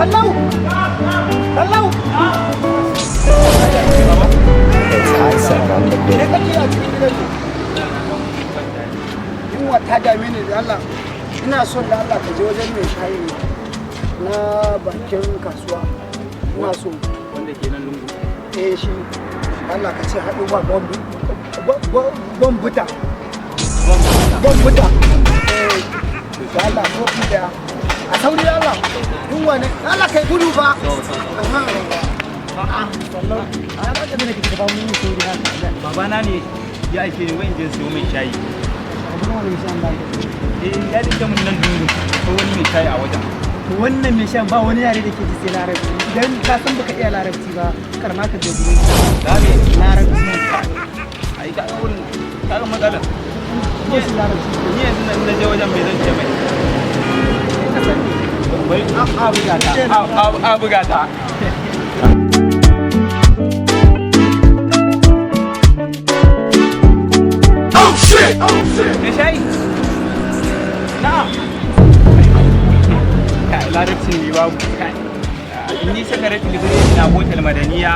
Sallau! Sallau! Ne kake a cikin gidan ne? Yunwa ta dame ni da Allah. Ina son da Allah ka je wajen mai shayi na bakin kasuwa. Ina so. Wanda ke nan lungu. Shi. Allah ka ce haɗu ba bombuta. Bombuta. Da Allah ko da a sauri Allah. Yunwa ne. Allah kai gudu ba. Babana ne ya aike ni wajen siyo mai shayi. Ya dake mun nan dungu ko wani mai shayi a wajen. Wannan mai shan ba wani yare da ke ji sai larabci. Idan ka san baka iya larabci ba, karma ka je gurin larabci. Ai ka wurin ka ga matsala. Ko shi larabci. Ni yanzu nan na je wajen mai zan ce mai. Ka san ne. Bai a buga ta. A buga ta. Me shayi? Na'am. Kai larabcin ne babu kai. Ni sakarati libri na hotel madaniya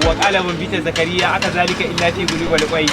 wa qalaban bita zakariya aka zalika illa fi gulubal qai.